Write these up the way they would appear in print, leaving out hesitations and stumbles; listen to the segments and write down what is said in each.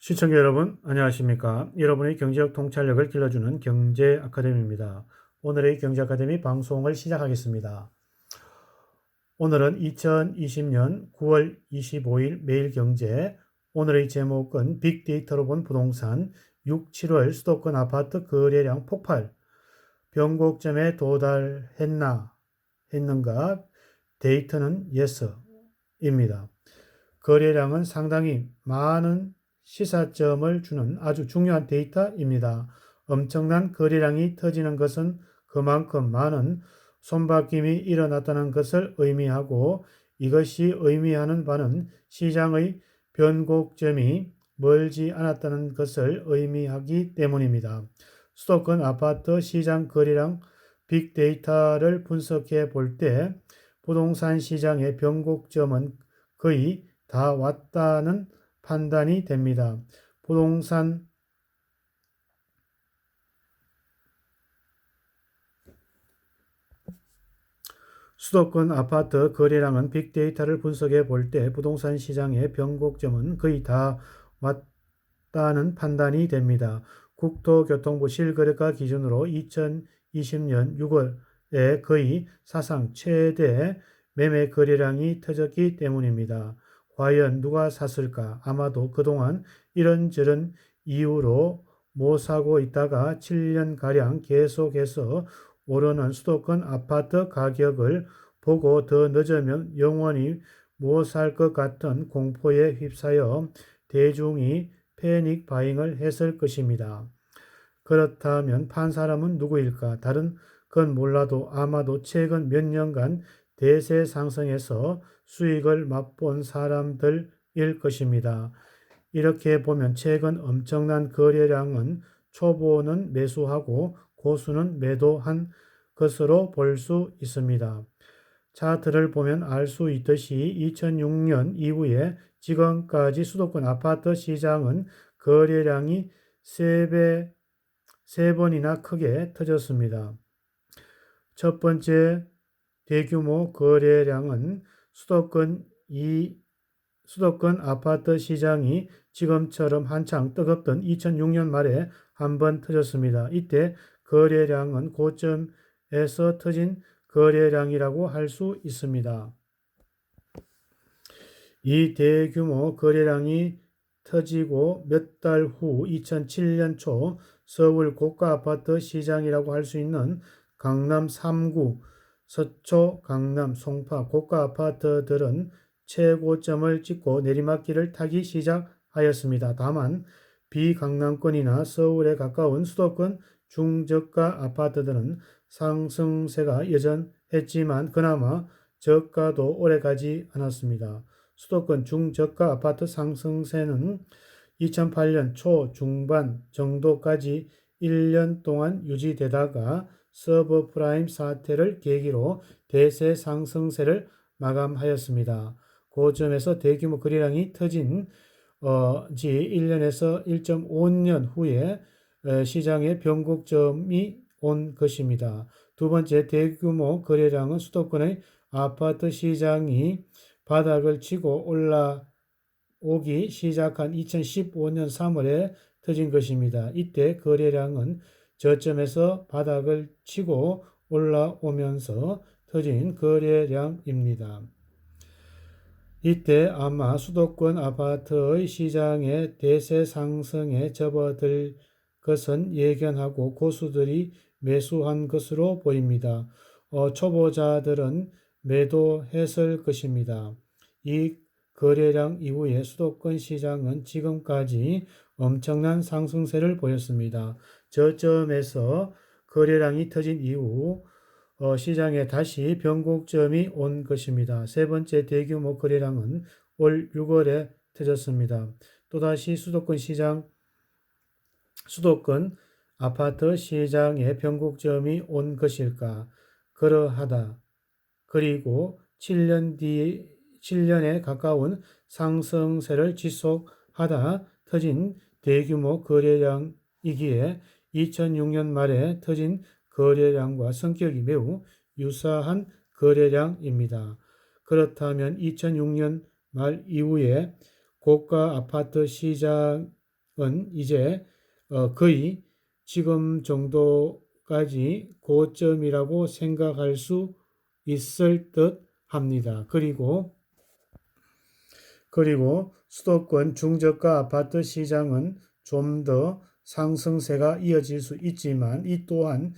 시청자 여러분, 안녕하십니까? 여러분의 경제적 통찰력을 길러주는 경제 아카데미입니다. 오늘의 경제 아카데미 방송을 시작하겠습니다. 오늘은 2020년 9월 25일 매일경제, 오늘의 제목은 빅데이터로 본 부동산 6, 7월 수도권 아파트 거래량 폭발, 변곡점에 했는가? 데이터는 예스입니다. 거래량은 상당히 많은 시사점을 주는 아주 중요한 데이터입니다. 엄청난 거래량이 터지는 것은 그만큼 많은 손바뀜이 일어났다는 것을 의미하고, 이것이 의미하는 바는 시장의 변곡점이 멀지 않았다는 것을 의미하기 때문입니다. 수도권 아파트 시장 거래량 빅데이터를 분석해 볼 때 부동산 시장의 변곡점은 거의 다 왔다는 판단이 됩니다. 수도권 아파트 거래량은 빅데이터를 분석해 볼 때 부동산 시장의 변곡점은 거의 다 왔다는 판단이 됩니다. 국토교통부 실거래가 기준으로 2020년 6월에 거의 사상 최대 매매 거래량이 터졌기 때문입니다. 과연 누가 샀을까? 아마도 그동안 이런저런 이유로 못 사고 있다가 7년가량 계속해서 오르는 수도권 아파트 가격을 보고 더 늦으면 영원히 못 살 것 같은 공포에 휩싸여 대중이 패닉 바잉을 했을 것입니다. 그렇다면 판 사람은 누구일까? 다른 건 몰라도 아마도 최근 몇 년간 대세 상승에서 수익을 맛본 사람들일 것입니다. 이렇게 보면 최근 엄청난 거래량은 초보는 매수하고 고수는 매도한 것으로 볼 수 있습니다. 차트를 보면 알 수 있듯이 2006년 이후에 지금까지 수도권 아파트 시장은 거래량이 3번이나 크게 터졌습니다. 첫 번째 대규모 거래량은 수도권 아파트 시장이 지금처럼 한창 뜨겁던 2006년 말에 한번 터졌습니다. 이때 거래량은 고점에서 터진 거래량이라고 할 수 있습니다. 이 대규모 거래량이 터지고 몇 달 후 2007년 초 서울 고가 아파트 시장이라고 할 수 있는 강남 3구, 서초, 강남, 송파 고가 아파트들은 최고점을 찍고 내리막길을 타기 시작하였습니다. 다만 비강남권이나 서울에 가까운 수도권 중저가 아파트들은 상승세가 여전했지만 그나마 저가도 오래가지 않았습니다. 수도권 중저가 아파트 상승세는 2008년 초 중반 정도까지 1년 동안 유지되다가 서브프라임 사태를 계기로 대세 상승세를 마감하였습니다. 고점에서 대규모 거래량이 터진 지 1년에서 1.5년 후에 시장의 변곡점이 온 것입니다. 두 번째 대규모 거래량은 수도권의 아파트 시장이 바닥을 치고 올라오기 시작한 2015년 3월에 터진 것입니다. 이때 거래량은 저점에서 바닥을 치고 올라오면서 터진 거래량입니다. 이때 아마 수도권 아파트의 시장의 대세 상승에 접어들 것은 예견하고 고수들이 매수한 것으로 보입니다. 초보자들은 매도했을 것입니다. 이 거래량 이후에 수도권 시장은 지금까지 엄청난 상승세를 보였습니다. 저점에서 거래량이 터진 이후 시장에 다시 변곡점이 온 것입니다. 세 번째 대규모 거래량은 올 6월에 터졌습니다. 또다시 수도권 아파트 시장에 변곡점이 온 것일까? 그러하다. 그리고 7년에 가까운 상승세를 지속하다 터진 대규모 거래량이기에 2006년 말에 터진 거래량과 성격이 매우 유사한 거래량입니다. 그렇다면 2006년 말 이후에 고가 아파트 시장의 이제 거의 지금 정도까지 고점이라고 생각할 수 있을 듯 합니다. 그리고 수도권 중저가 아파트 시장은 좀 더 상승세가 이어질 수 있지만 이 또한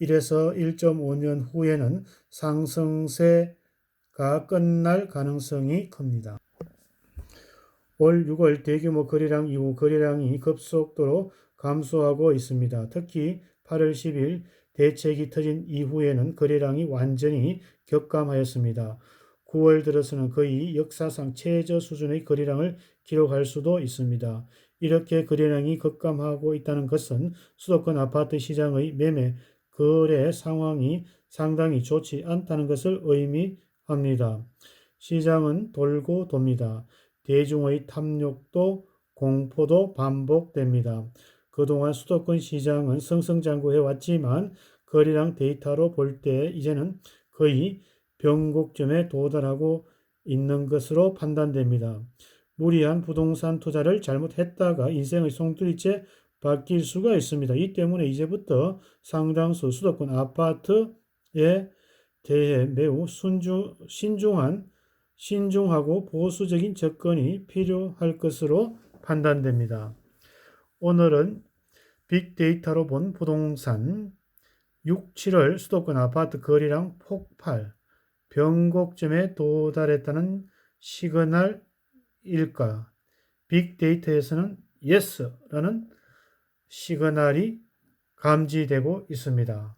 1에서 1.5년 후에는 상승세가 끝날 가능성이 큽니다. 올 6월 대규모 거래량 이후 거래량이 급속도로 감소하고 있습니다. 특히 8월 10일 대책이 터진 이후에는 거래량이 완전히 격감하였습니다. 9월 들어서는 거의 역사상 최저 수준의 거래량을 기록할 수도 있습니다. 이렇게 거래량이 급감하고 있다는 것은 수도권 아파트 시장의 매매 거래 상황이 상당히 좋지 않다는 것을 의미합니다. 시장은 돌고 돕니다. 대중의 탐욕도 공포도 반복됩니다. 그동안 수도권 시장은 승승장구해왔지만 거래량 데이터로 볼 때 이제는 거의 변곡점에 도달하고 있는 것으로 판단됩니다. 무리한 부동산 투자를 잘못했다가 인생의 송두리째 바뀔 수가 있습니다. 이 때문에 이제부터 상당수 수도권 아파트에 대해 매우 신중하고 보수적인 접근이 필요할 것으로 판단됩니다. 오늘은 빅데이터로 본 부동산 6, 7월 수도권 아파트 거래량 폭발, 변곡점에 도달했다는 시그널일까? 빅데이터에서는 YES라는 시그널이 감지되고 있습니다.